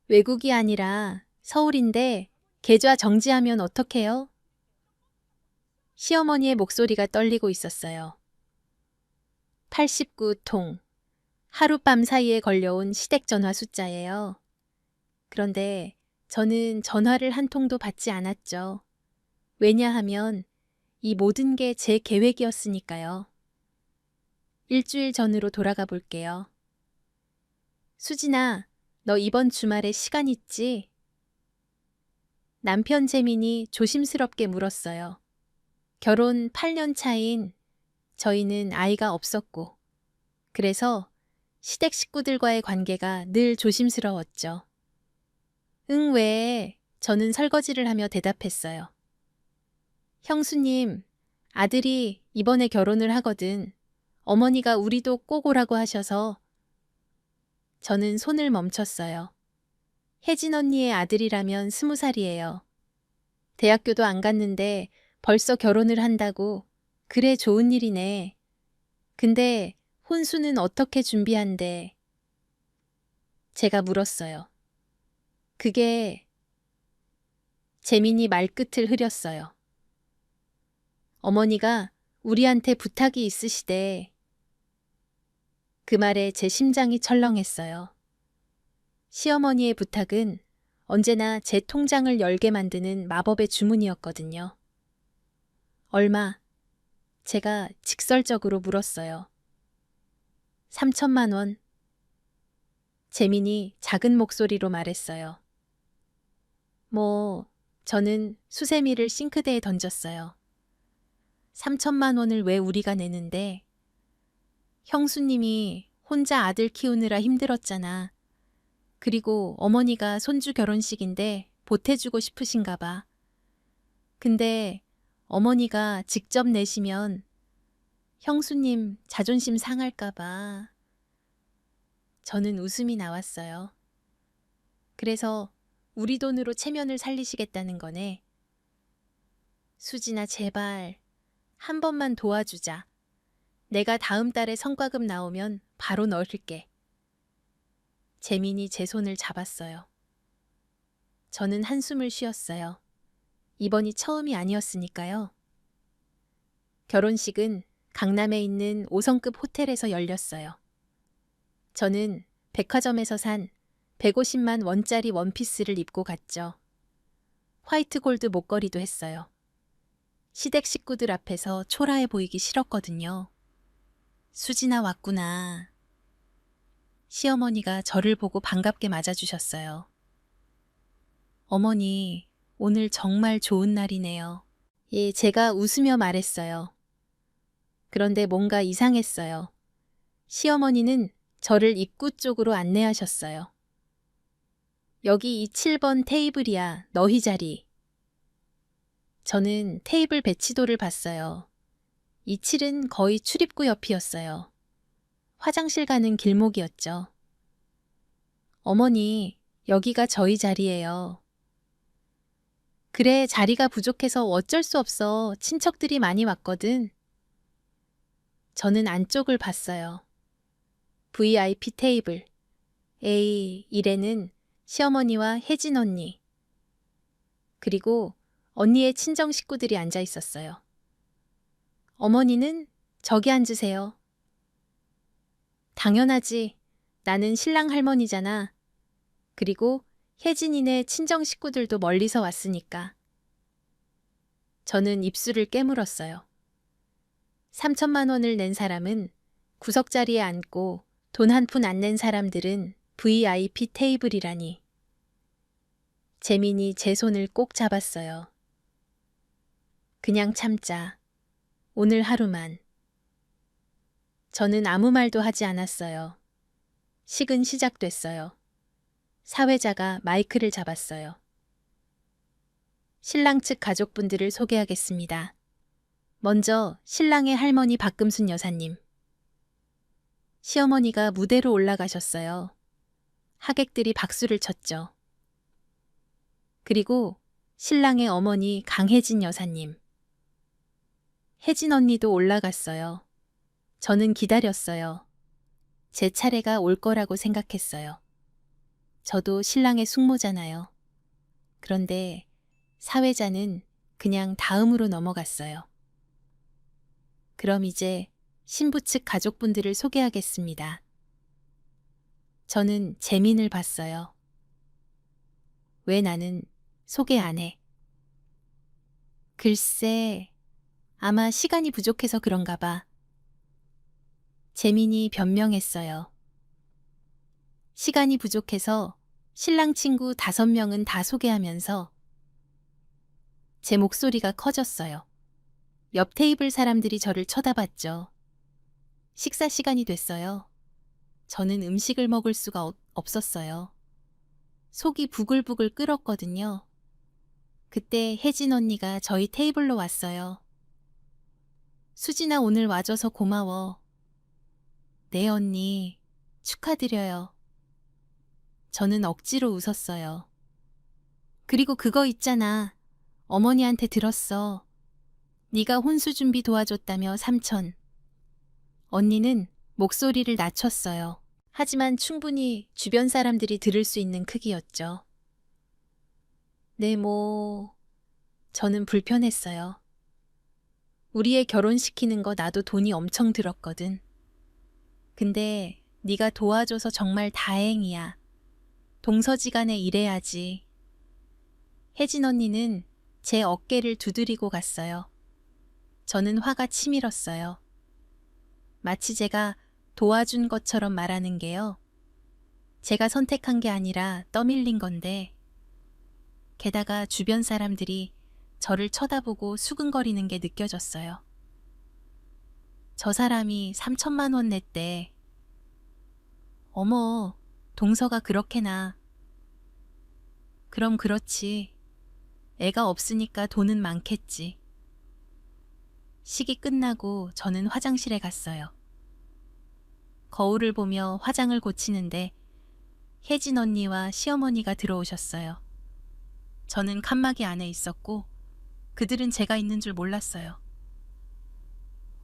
외국이 아니라 서울인데 계좌 정지하면 어떡해요? 시어머니의 목소리가 떨리고 있었어요. 89통. 하룻밤 사이에 걸려온 시댁 전화 숫자예요. 그런데 저는 전화를 한 통도 받지 않았죠. 왜냐하면 이 모든 게 제 계획이었으니까요. 일주일 전으로 돌아가 볼게요. 수진아, 너 이번 주말에 시간 있지? 남편 재민이 조심스럽게 물었어요. 결혼 8년 차인 저희는 아이가 없었고, 그래서 시댁 식구들과의 관계가 늘 조심스러웠죠. 응, 왜? 저는 설거지를 하며 대답했어요. 형수님, 아들이 이번에 결혼을 하거든. 어머니가 우리도 꼭 오라고 하셔서. 저는 손을 멈췄어요. 혜진 언니의 아들이라면 20살이에요. 대학교도 안 갔는데 벌써 결혼을 한다고. 그래, 좋은 일이네. 근데 혼수는 어떻게 준비한대? 제가 물었어요. 그게 재민이 말끝을 흐렸어요. 어머니가 우리한테 부탁이 있으시대. 그 말에 제 심장이 철렁했어요. 시어머니의 부탁은 언제나 제 통장을 열게 만드는 마법의 주문이었거든요. 얼마? 제가 직설적으로 물었어요. 3천만 원. 재민이 작은 목소리로 말했어요. 저는 수세미를 싱크대에 던졌어요. 3천만 원을 왜 우리가 내는데? 형수님이 혼자 아들 키우느라 힘들었잖아. 그리고 어머니가 손주 결혼식인데 보태주고 싶으신가 봐. 근데 어머니가 직접 내시면 형수님 자존심 상할까 봐. 저는 웃음이 나왔어요. 그래서 우리 돈으로 체면을 살리시겠다는 거네. 수진아, 제발 한 번만 도와주자. 내가 다음 달에 성과급 나오면 바로 넣을게. 재민이 제 손을 잡았어요. 저는 한숨을 쉬었어요. 이번이 처음이 아니었으니까요. 결혼식은 강남에 있는 5성급 호텔에서 열렸어요. 저는 백화점에서 산 150만 원짜리 원피스를 입고 갔죠. 화이트 골드 목걸이도 했어요. 시댁 식구들 앞에서 초라해 보이기 싫었거든요. 수진아 왔구나. 시어머니가 저를 보고 반갑게 맞아주셨어요. 어머니, 오늘 정말 좋은 날이네요. 예, 제가 웃으며 말했어요. 그런데 뭔가 이상했어요. 시어머니는 저를 입구 쪽으로 안내하셨어요. 여기 이 7번 테이블이야, 너희 자리. 저는 테이블 배치도를 봤어요. 이 7은 거의 출입구 옆이었어요. 화장실 가는 길목이었죠. 어머니, 여기가 저희 자리예요. 그래, 자리가 부족해서 어쩔 수 없어. 친척들이 많이 왔거든. 저는 안쪽을 봤어요. VIP 테이블. 에이, 이래는 시어머니와 혜진 언니. 그리고 언니의 친정 식구들이 앉아 있었어요. 어머니는 저기 앉으세요. 당연하지. 나는 신랑 할머니잖아. 그리고 혜진이네 친정 식구들도 멀리서 왔으니까. 저는 입술을 깨물었어요. 3천만 원을 낸 사람은 구석자리에 앉고 돈 한 푼 안 낸 사람들은 VIP 테이블이라니. 재민이 제 손을 꼭 잡았어요. 그냥 참자. 오늘 하루만. 저는 아무 말도 하지 않았어요. 식은 시작됐어요. 사회자가 마이크를 잡았어요. 신랑 측 가족분들을 소개하겠습니다. 먼저 신랑의 할머니 박금순 여사님. 시어머니가 무대로 올라가셨어요. 하객들이 박수를 쳤죠. 그리고 신랑의 어머니 강혜진 여사님. 혜진 언니도 올라갔어요. 저는 기다렸어요. 제 차례가 올 거라고 생각했어요. 저도 신랑의 숙모잖아요. 그런데 사회자는 그냥 다음으로 넘어갔어요. 그럼 이제 신부 측 가족분들을 소개하겠습니다. 저는 재민을 봤어요. 왜 나는 소개 안 해? 글쎄, 아마 시간이 부족해서 그런가 봐. 재민이 변명했어요. 시간이 부족해서 신랑 친구 5명은 다 소개하면서 제 목소리가 커졌어요. 옆 테이블 사람들이 저를 쳐다봤죠. 식사 시간이 됐어요. 저는 음식을 먹을 수가 없었어요. 속이 부글부글 끓었거든요. 그때 혜진 언니가 저희 테이블로 왔어요. 수진아, 오늘 와줘서 고마워. 네, 언니. 축하드려요. 저는 억지로 웃었어요. 그리고 그거 있잖아. 어머니한테 들었어. 네가 혼수 준비 도와줬다며 3천. 언니는 목소리를 낮췄어요. 하지만 충분히 주변 사람들이 들을 수 있는 크기였죠. 네, 저는 불편했어요. 우리 애 결혼시키는 거 나도 돈이 엄청 들었거든. 근데 네가 도와줘서 정말 다행이야. 동서지간에 일해야지. 혜진 언니는 제 어깨를 두드리고 갔어요. 저는 화가 치밀었어요. 마치 제가 도와준 것처럼 말하는 게요. 제가 선택한 게 아니라 떠밀린 건데, 게다가 주변 사람들이 저를 쳐다보고 수근거리는 게 느껴졌어요. 저 사람이 3천만 원 냈대. 어머, 동서가 그렇게나. 그럼 그렇지. 애가 없으니까 돈은 많겠지. 식이 끝나고 저는 화장실에 갔어요. 거울을 보며 화장을 고치는데 혜진 언니와 시어머니가 들어오셨어요. 저는 칸막이 안에 있었고 그들은 제가 있는 줄 몰랐어요.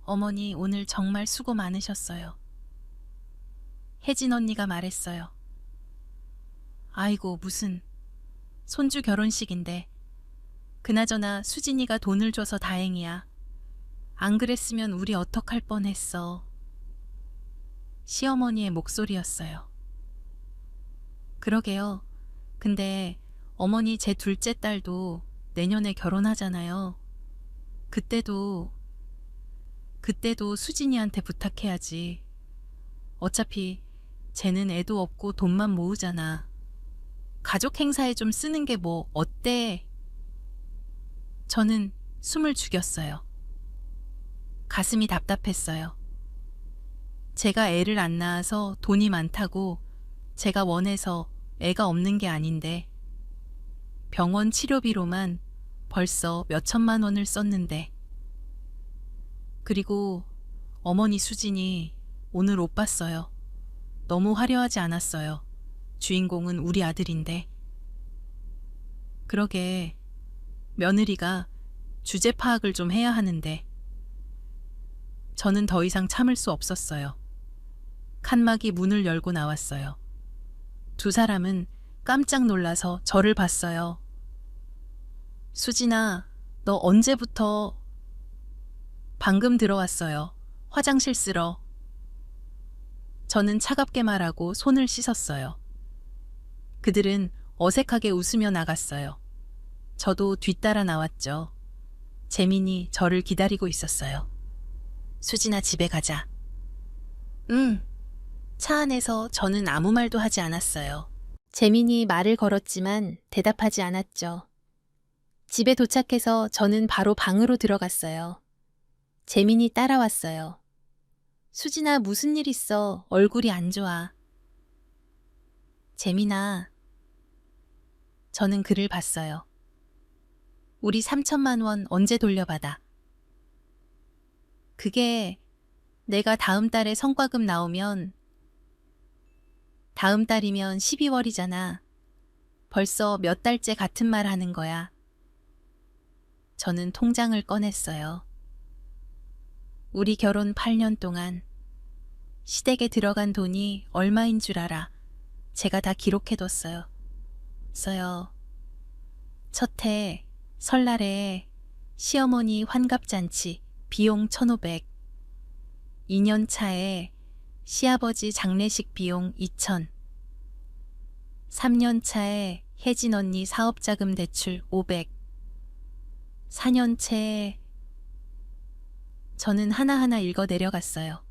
어머니, 오늘 정말 수고 많으셨어요. 혜진 언니가 말했어요. 아이고, 무슨 손주 결혼식인데. 그나저나 수진이가 돈을 줘서 다행이야. 안 그랬으면 우리 어떡할 뻔했어. 시어머니의 목소리였어요. 그러게요. 근데 어머니, 제 둘째 딸도 내년에 결혼하잖아요. 그때도 수진이한테 부탁해야지. 어차피 쟤는 애도 없고 돈만 모으잖아. 가족 행사에 좀 쓰는 게 뭐 어때? 저는 숨을 죽였어요. 가슴이 답답했어요. 제가 애를 안 낳아서 돈이 많다고 제가 원해서 애가 없는 게 아닌데 병원 치료비로만 벌써 몇 천만 원을 썼는데. 그리고 어머니 수진이 오늘 옷 봤어요. 너무 화려하지 않았어요. 주인공은 우리 아들인데. 그러게 며느리가 주제 파악을 좀 해야 하는데. 저는 더 이상 참을 수 없었어요. 칸막이 문을 열고 나왔어요. 두 사람은 깜짝 놀라서 저를 봤어요. 수진아, 너 언제부터? 방금 들어왔어요. 화장실 쓰러. 저는 차갑게 말하고 손을 씻었어요. 그들은 어색하게 웃으며 나갔어요. 저도 뒤따라 나왔죠. 재민이 저를 기다리고 있었어요. 수진아, 집에 가자. 응. 차 안에서 저는 아무 말도 하지 않았어요. 재민이 말을 걸었지만 대답하지 않았죠. 집에 도착해서 저는 바로 방으로 들어갔어요. 재민이 따라왔어요. 수진아, 무슨 일 있어? 얼굴이 안 좋아. 재민아. 저는 그를 봤어요. 우리 3천만 원 언제 돌려받아? 그게 내가 다음 달에 성과금 나오면, 다음 달이면 12월이잖아. 벌써 몇 달째 같은 말 하는 거야. 저는 통장을 꺼냈어요. 우리 결혼 8년 동안 시댁에 들어간 돈이 얼마인 줄 알아? 제가 다 기록해뒀어요. 첫해 설날에 시어머니 환갑잔치 비용 1,500, 2년 차에 시아버지 장례식 비용 2,000, 3년 차에 혜진 언니 사업자금 대출 500, 4년 차에 저는 하나하나 읽어 내려갔어요.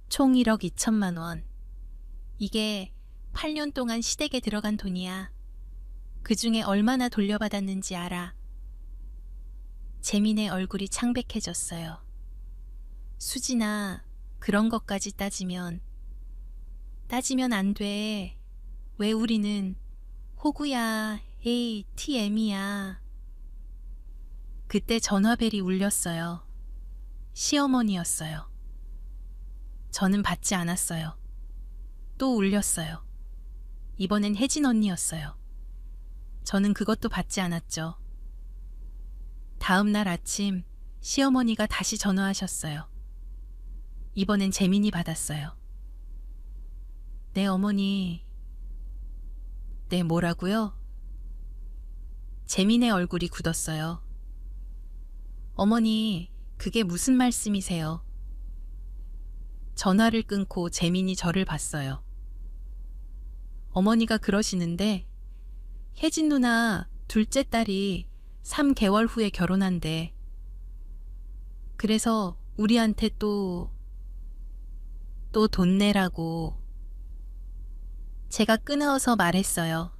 총 1억 2천만 원. 이게 8년 동안 시댁에 들어간 돈이야. 그 중에 얼마나 돌려받았는지 알아. 재민의 얼굴이 창백해졌어요. 수진아, 그런 것까지 따지면 안 돼. 왜 우리는 호구야, ATM이야. 그때 전화벨이 울렸어요. 시어머니였어요. 저는 받지 않았어요. 또 울렸어요. 이번엔 혜진 언니였어요. 저는 그것도 받지 않았죠. 다음 날 아침 시어머니가 다시 전화하셨어요. 이번엔 재민이 받았어요. 네, 어머니. 네, 뭐라고요? 재민의 얼굴이 굳었어요. 어머니, 그게 무슨 말씀이세요? 전화를 끊고 재민이 저를 봤어요. 어머니가 그러시는데 혜진 누나 둘째 딸이 3개월 후에 결혼한대. 그래서 우리한테 또 돈 내라고. 제가 끊어서 말했어요.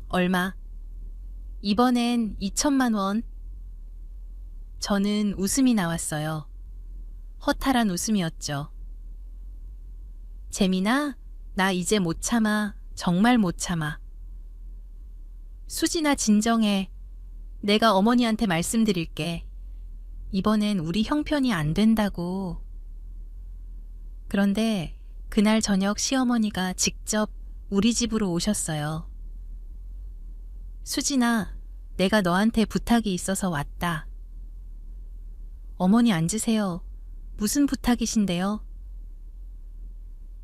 얼마? 이번엔 2천만 원. 저는 웃음이 나왔어요. 허탈한 웃음이었죠. 재민아, 나 이제 못 참아. 정말 못 참아. 수진아, 진정해. 내가 어머니한테 말씀드릴게. 이번엔 우리 형편이 안 된다고. 그런데 그날 저녁 시어머니가 직접 우리 집으로 오셨어요. 수진아, 내가 너한테 부탁이 있어서 왔다. 어머니 앉으세요. 무슨 부탁이신데요?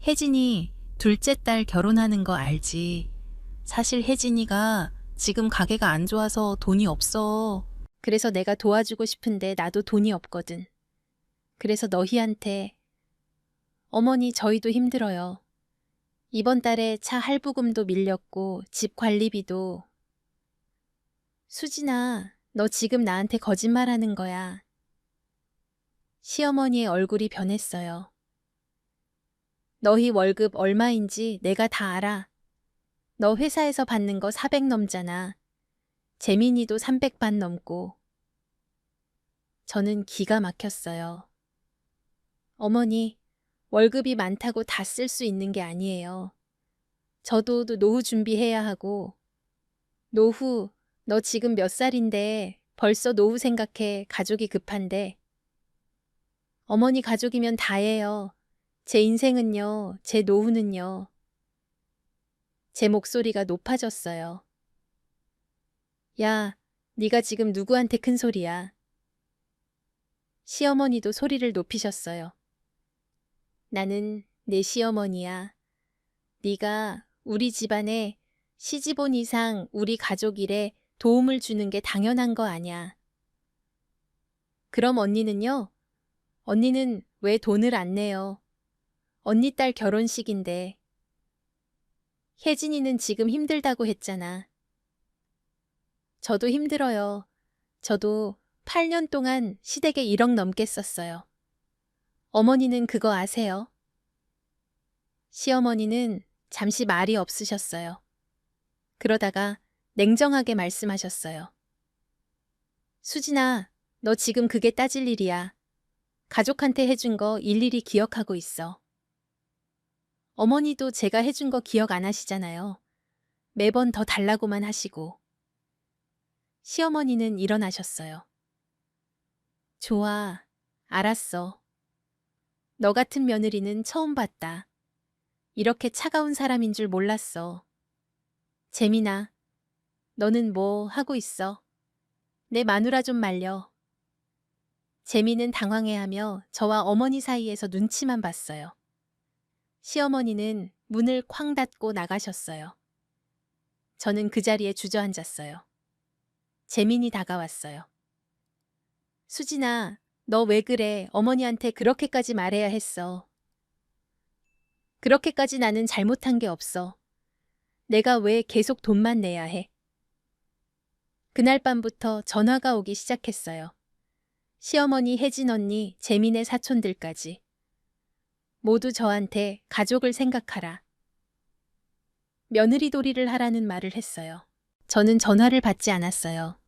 혜진이 둘째 딸 결혼하는 거 알지? 사실 혜진이가 지금 가게가 안 좋아서 돈이 없어. 그래서 내가 도와주고 싶은데 나도 돈이 없거든. 그래서 너희한테. 어머니, 저희도 힘들어요. 이번 달에 차 할부금도 밀렸고 집 관리비도. 수진아, 너 지금 나한테 거짓말하는 거야. 시어머니의 얼굴이 변했어요. 너희 월급 얼마인지 내가 다 알아. 너 회사에서 받는 거 400 넘잖아. 재민이도 300반 넘고. 저는 기가 막혔어요. 어머니, 월급이 많다고 다 쓸 수 있는 게 아니에요. 저도 노후 준비해야 하고. 노후, 너 지금 몇 살인데 벌써 노후 생각해. 가족이 급한데. 어머니 가족이면 다예요. 제 인생은요, 제 노후는요. 제 목소리가 높아졌어요. 야, 네가 지금 누구한테 큰 소리야. 시어머니도 소리를 높이셨어요. 나는 내 시어머니야. 네가 우리 집안에 시집온 이상 우리 가족 일에 도움을 주는 게 당연한 거 아냐. 그럼 언니는요? 언니는 왜 돈을 안 내요? 언니 딸 결혼식인데. 혜진이는 지금 힘들다고 했잖아. 저도 힘들어요. 저도 8년 동안 시댁에 1억 넘게 썼어요. 어머니는 그거 아세요? 시어머니는 잠시 말이 없으셨어요. 그러다가 냉정하게 말씀하셨어요. 수진아, 너 지금 그게 따질 일이야. 가족한테 해준 거 일일이 기억하고 있어. 어머니도 제가 해준 거 기억 안 하시잖아요. 매번 더 달라고만 하시고. 시어머니는 일어나셨어요. 좋아, 알았어. 너 같은 며느리는 처음 봤다. 이렇게 차가운 사람인 줄 몰랐어. 재민아, 너는 뭐 하고 있어? 내 마누라 좀 말려. 재민은 당황해하며 저와 어머니 사이에서 눈치만 봤어요. 시어머니는 문을 쾅 닫고 나가셨어요. 저는 그 자리에 주저앉았어요. 재민이 다가왔어요. 수진아, 너 왜 그래? 어머니한테 그렇게까지 말해야 했어. 그렇게까지 나는 잘못한 게 없어. 내가 왜 계속 돈만 내야 해? 그날 밤부터 전화가 오기 시작했어요. 시어머니, 혜진 언니, 재민의 사촌들까지. 모두 저한테 가족을 생각하라. 며느리 도리를 하라는 말을 했어요. 저는 전화를 받지 않았어요.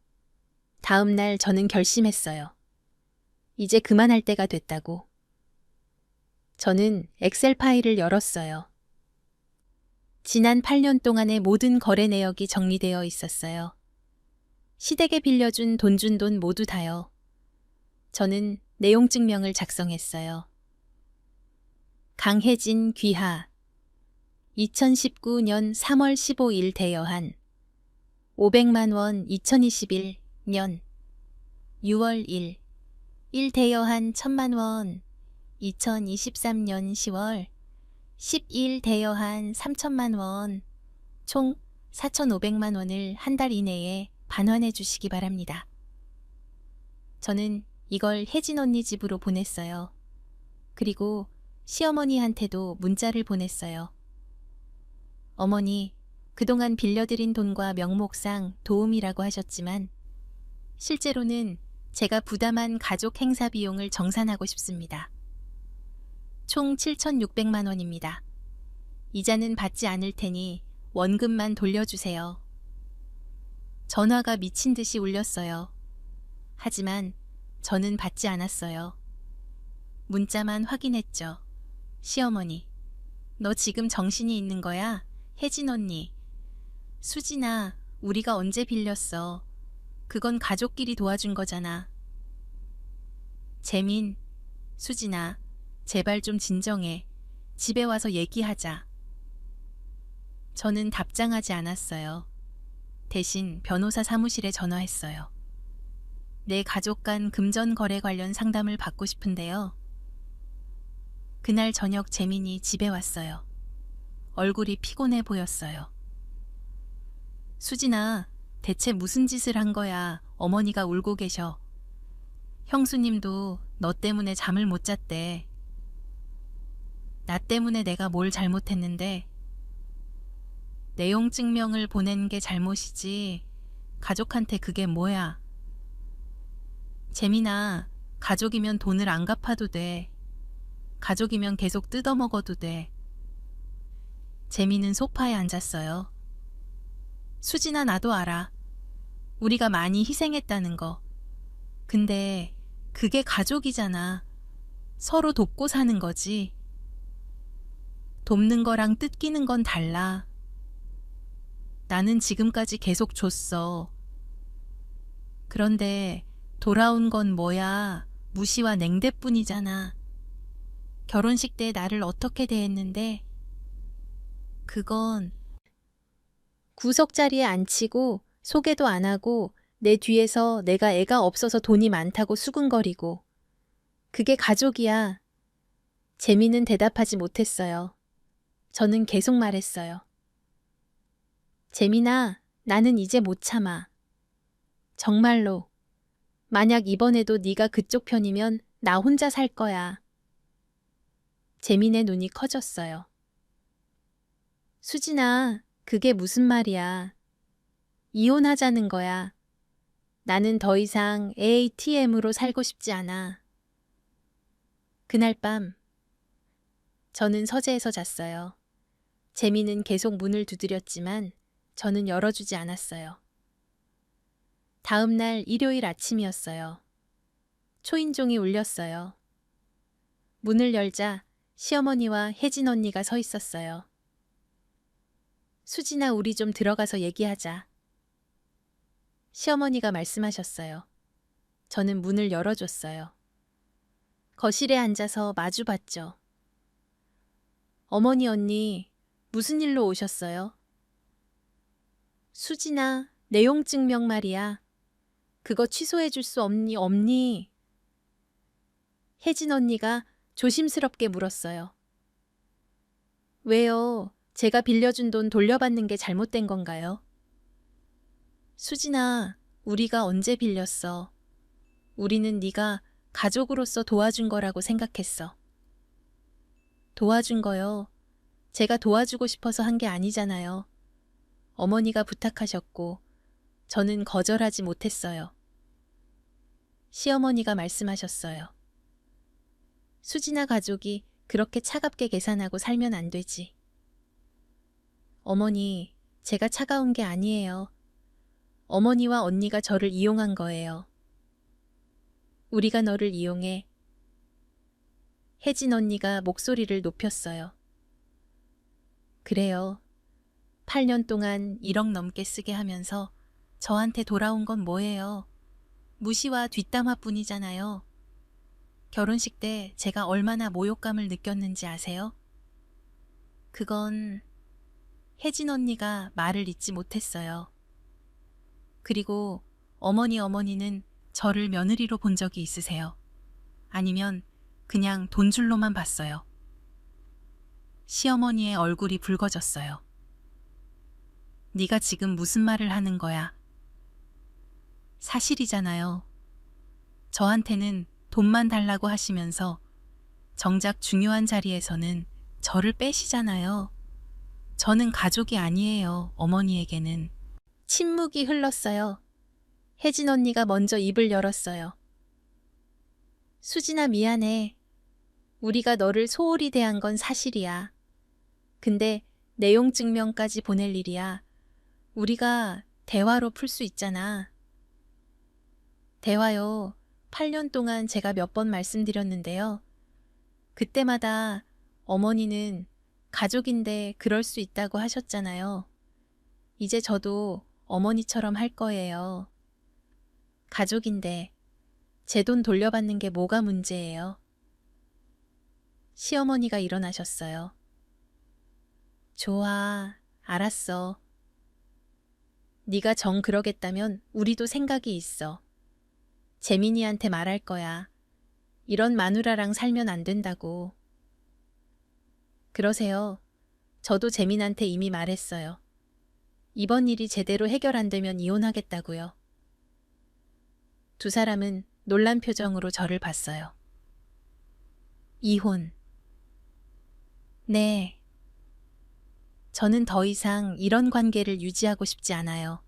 다음 날 저는 결심했어요. 이제 그만할 때가 됐다고. 저는 엑셀 파일을 열었어요. 지난 8년 동안의 모든 거래 내역이 정리되어 있었어요. 시댁에 빌려준 돈 준 돈 모두 다요. 저는 내용 증명을 작성했어요. 강혜진 귀하 2019년 3월 15일 대여한 500만 원 2021년 6월 1 대여한 1000만 원 2023년 10월 10일 대여한 3000만 원 총 4,500만 원을 한 달 이내에 반환해 주시기 바랍니다. 저는 이걸 혜진 언니 집으로 보냈어요. 그리고 시어머니한테도 문자를 보냈어요. 어머니, 그동안 빌려드린 돈과 명목상 도움이라고 하셨지만 실제로는 제가 부담한 가족 행사 비용을 정산하고 싶습니다. 총 7,600만 원입니다. 이자는 받지 않을 테니 원금만 돌려주세요. 전화가 미친 듯이 울렸어요. 하지만 저는 받지 않았어요. 문자만 확인했죠. 시어머니, 너 지금 정신이 있는 거야? 혜진 언니. 수진아, 우리가 언제 빌렸어? 그건 가족끼리 도와준 거잖아. 재민, 수진아, 제발 좀 진정해. 집에 와서 얘기하자. 저는 답장하지 않았어요. 대신 변호사 사무실에 전화했어요. 내 가족 간 금전 거래 관련 상담을 받고 싶은데요. 그날 저녁 재민이 집에 왔어요. 얼굴이 피곤해 보였어요. 수진아, 대체 무슨 짓을 한 거야? 어머니가 울고 계셔. 형수님도 너 때문에 잠을 못 잤대. 나 때문에 내가 뭘 잘못했는데? 내용 증명을 보낸 게 잘못이지. 가족한테 그게 뭐야? 재민아, 가족이면 돈을 안 갚아도 돼. 가족이면 계속 뜯어먹어도 돼. 재민은 소파에 앉았어요. 수진아, 나도 알아. 우리가 많이 희생했다는 거. 근데 그게 가족이잖아. 서로 돕고 사는 거지. 돕는 거랑 뜯기는 건 달라. 나는 지금까지 계속 줬어. 그런데 돌아온 건 뭐야? 무시와 냉대뿐이잖아. 결혼식 때 나를 어떻게 대했는데? 그건 구석자리에 앉히고 소개도 안 하고 내 뒤에서 내가 애가 없어서 돈이 많다고 수근거리고. 그게 가족이야. 재미는 대답하지 못했어요. 저는 계속 말했어요. 재민아, 나는 이제 못 참아. 정말로. 만약 이번에도 네가 그쪽 편이면 나 혼자 살 거야. 재민의 눈이 커졌어요. 수진아, 그게 무슨 말이야. 이혼하자는 거야. 나는 더 이상 ATM으로 살고 싶지 않아. 그날 밤 저는 서재에서 잤어요. 재민은 계속 문을 두드렸지만 저는 열어주지 않았어요. 다음 날 일요일 아침이었어요. 초인종이 울렸어요. 문을 열자 시어머니와 혜진 언니가 서 있었어요. 수진아, 우리 좀 들어가서 얘기하자. 시어머니가 말씀하셨어요. 저는 문을 열어줬어요. 거실에 앉아서 마주 봤죠. 어머니, 언니, 무슨 일로 오셨어요? 수진아, 내용 증명 말이야. 그거 취소해 줄 수 없니? 혜진 언니가 조심스럽게 물었어요. 왜요? 제가 빌려준 돈 돌려받는 게 잘못된 건가요? 수진아, 우리가 언제 빌렸어? 우리는 네가 가족으로서 도와준 거라고 생각했어. 도와준 거요? 제가 도와주고 싶어서 한 게 아니잖아요. 어머니가 부탁하셨고 저는 거절하지 못했어요. 시어머니가 말씀하셨어요. 수진아 가족이 그렇게 차갑게 계산하고 살면 안 되지. 어머니, 제가 차가운 게 아니에요. 어머니와 언니가 저를 이용한 거예요. 우리가 너를 이용해. 혜진 언니가 목소리를 높였어요. 그래요. 8년 동안 1억 넘게 쓰게 하면서 저한테 돌아온 건 뭐예요? 무시와 뒷담화뿐이잖아요. 결혼식 때 제가 얼마나 모욕감을 느꼈는지 아세요? 그건 혜진 언니가 말을 잇지 못했어요. 그리고 어머니는 저를 며느리로 본 적이 있으세요? 아니면 그냥 돈줄로만 봤어요? 시어머니의 얼굴이 붉어졌어요. 네가 지금 무슨 말을 하는 거야? 사실이잖아요. 저한테는 돈만 달라고 하시면서 정작 중요한 자리에서는 저를 빼시잖아요. 저는 가족이 아니에요, 어머니에게는. 침묵이 흘렀어요. 혜진 언니가 먼저 입을 열었어요. 수진아 미안해. 우리가 너를 소홀히 대한 건 사실이야. 근데 내용 증명까지 보낼 일이야. 우리가 대화로 풀 수 있잖아. 대화요. 8년 동안 제가 몇 번 말씀드렸는데요. 그때마다 어머니는 가족인데 그럴 수 있다고 하셨잖아요. 이제 저도 어머니처럼 할 거예요. 가족인데 제 돈 돌려받는 게 뭐가 문제예요? 시어머니가 일어나셨어요. 좋아, 알았어. 네가 정 그러겠다면 우리도 생각이 있어. 재민이한테 말할 거야. 이런 마누라랑 살면 안 된다고. 그러세요. 저도 재민한테 이미 말했어요. 이번 일이 제대로 해결 안 되면 이혼하겠다고요. 두 사람은 놀란 표정으로 저를 봤어요. 이혼. 네. 저는 더 이상 이런 관계를 유지하고 싶지 않아요.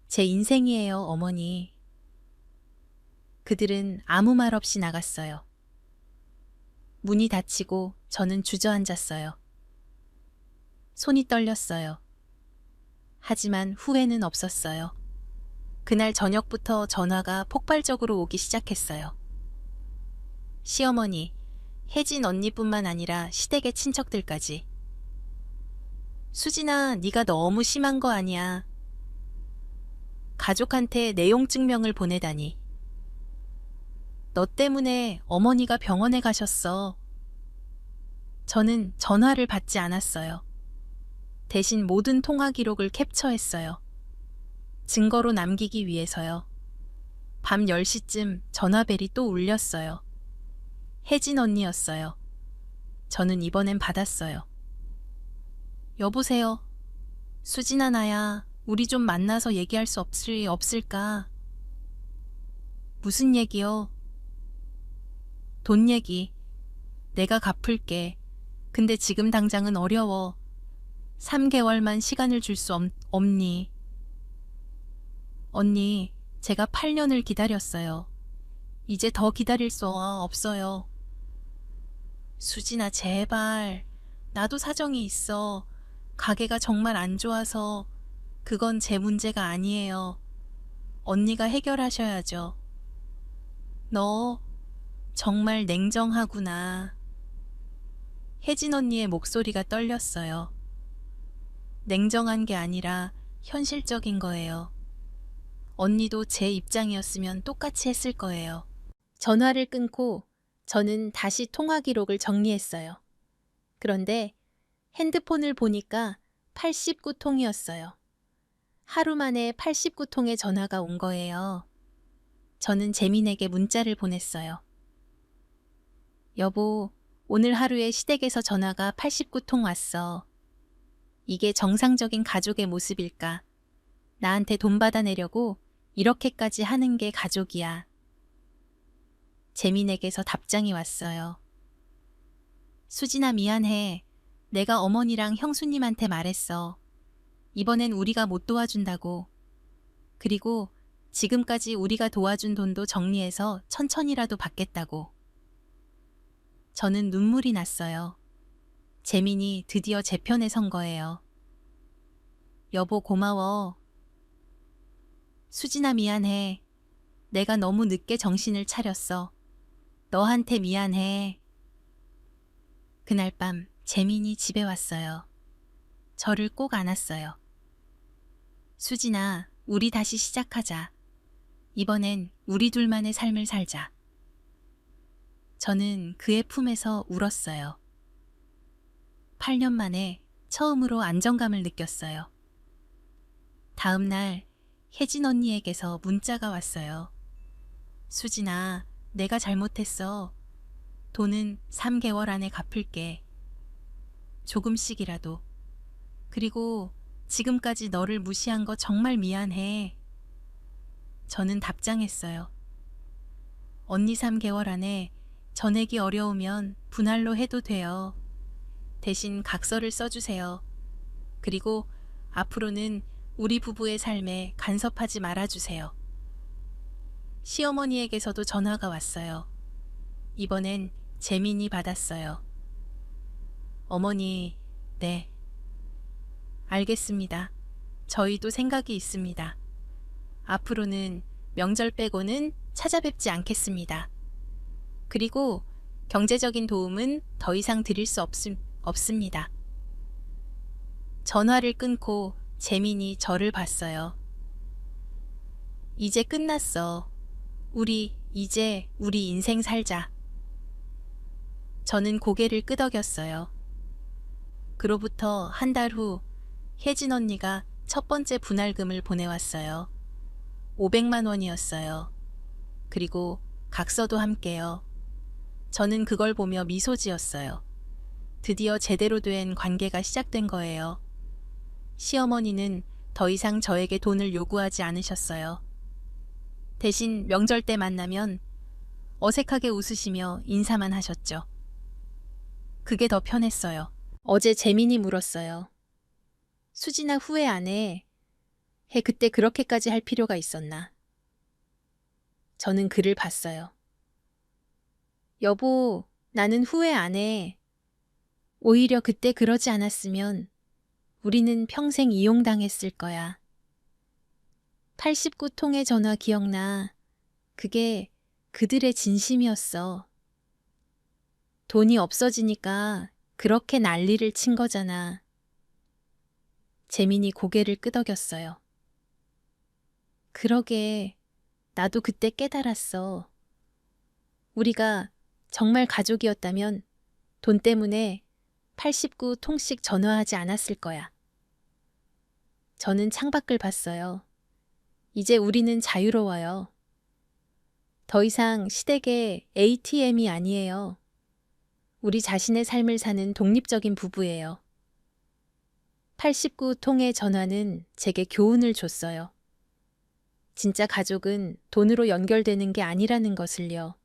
제 인생이에요, 어머니. 그들은 아무 말 없이 나갔어요. 문이 닫히고 저는 주저앉았어요. 손이 떨렸어요. 하지만 후회는 없었어요. 그날 저녁부터 전화가 폭발적으로 오기 시작했어요. 시어머니, 혜진 언니뿐만 아니라 시댁의 친척들까지. 수진아, 네가 너무 심한 거 아니야. 가족한테 내용 증명을 보내다니. 너 때문에 어머니가 병원에 가셨어. 저는 전화를 받지 않았어요. 대신 모든 통화 기록을 캡처했어요. 증거로 남기기 위해서요. 밤 10시쯤 전화벨이 또 울렸어요. 혜진 언니였어요. 저는 이번엔 받았어요. 여보세요. 수진아 나야. 우리 좀 만나서 얘기할 수 없을까? 무슨 얘기요? 돈 얘기. 내가 갚을게. 근데 지금 당장은 어려워. 3개월만 시간을 줄 수 없니? 언니, 제가 8년을 기다렸어요. 이제 더 기다릴 수 없어요. 수진아, 제발. 나도 사정이 있어. 가게가 정말 안 좋아서 그건 제 문제가 아니에요. 언니가 해결하셔야죠. 너 정말 냉정하구나. 혜진 언니의 목소리가 떨렸어요. 냉정한 게 아니라 현실적인 거예요. 언니도 제 입장이었으면 똑같이 했을 거예요. 전화를 끊고 저는 다시 통화 기록을 정리했어요. 그런데 핸드폰을 보니까 89통이었어요. 하루 만에 89통의 전화가 온 거예요. 저는 재민에게 문자를 보냈어요. 여보, 오늘 하루에 시댁에서 전화가 89통 왔어. 이게 정상적인 가족의 모습일까? 나한테 돈 받아내려고 이렇게까지 하는 게 가족이야. 재민에게서 답장이 왔어요. 수진아, 미안해. 내가 어머니랑 형수님한테 말했어. 이번엔 우리가 못 도와준다고. 그리고 지금까지 우리가 도와준 돈도 정리해서 천천히라도 받겠다고. 저는 눈물이 났어요. 재민이 드디어 제 편에 선 거예요. 여보, 고마워. 수진아, 미안해. 내가 너무 늦게 정신을 차렸어. 너한테 미안해. 그날 밤 재민이 집에 왔어요. 저를 꼭 안았어요. 수진아, 우리 다시 시작하자. 이번엔 우리 둘만의 삶을 살자. 저는 그의 품에서 울었어요. 8년 만에 처음으로 안정감을 느꼈어요. 다음 날 혜진 언니에게서 문자가 왔어요. 수진아, 내가 잘못했어. 돈은 3개월 안에 갚을게. 조금씩이라도. 그리고 지금까지 너를 무시한 거 정말 미안해. 저는 답장했어요. 언니 3개월 안에 전액이 어려우면 분할로 해도 돼요. 대신 각서를 써주세요. 그리고 앞으로는 우리 부부의 삶에 간섭하지 말아주세요. 시어머니에게서도 전화가 왔어요. 이번엔 재민이 받았어요. 어머니, 네. 알겠습니다. 저희도 생각이 있습니다. 앞으로는 명절 빼고는 찾아뵙지 않겠습니다. 그리고 경제적인 도움은 더 이상 드릴 수 없습니다. 전화를 끊고 재민이 저를 봤어요. 이제 끝났어. 이제 우리 인생 살자. 저는 고개를 끄덕였어요. 그로부터 한 달 후 혜진 언니가 첫 번째 분할금을 보내왔어요. 500만 원이었어요. 그리고 각서도 함께요. 저는 그걸 보며 미소 지었어요. 드디어 제대로 된 관계가 시작된 거예요. 시어머니는 더 이상 저에게 돈을 요구하지 않으셨어요. 대신 명절 때 만나면 어색하게 웃으시며 인사만 하셨죠. 그게 더 편했어요. 어제 재민이 물었어요. 수진아, 후회 안 해? 그때 그렇게까지 할 필요가 있었나? 저는 그를 봤어요. 여보, 나는 후회 안 해. 오히려 그때 그러지 않았으면 우리는 평생 이용당했을 거야. 89통의 전화 기억나? 그게 그들의 진심이었어. 돈이 없어지니까 그렇게 난리를 친 거잖아. 재민이 고개를 끄덕였어요. 그러게, 나도 그때 깨달았어. 우리가 정말 가족이었다면 돈 때문에 89통씩 전화하지 않았을 거야. 저는 창밖을 봤어요. 이제 우리는 자유로워요. 더 이상 시댁의 ATM이 아니에요. 우리 자신의 삶을 사는 독립적인 부부예요. 89통의 전화는 제게 교훈을 줬어요. 진짜 가족은 돈으로 연결되는 게 아니라는 것을요.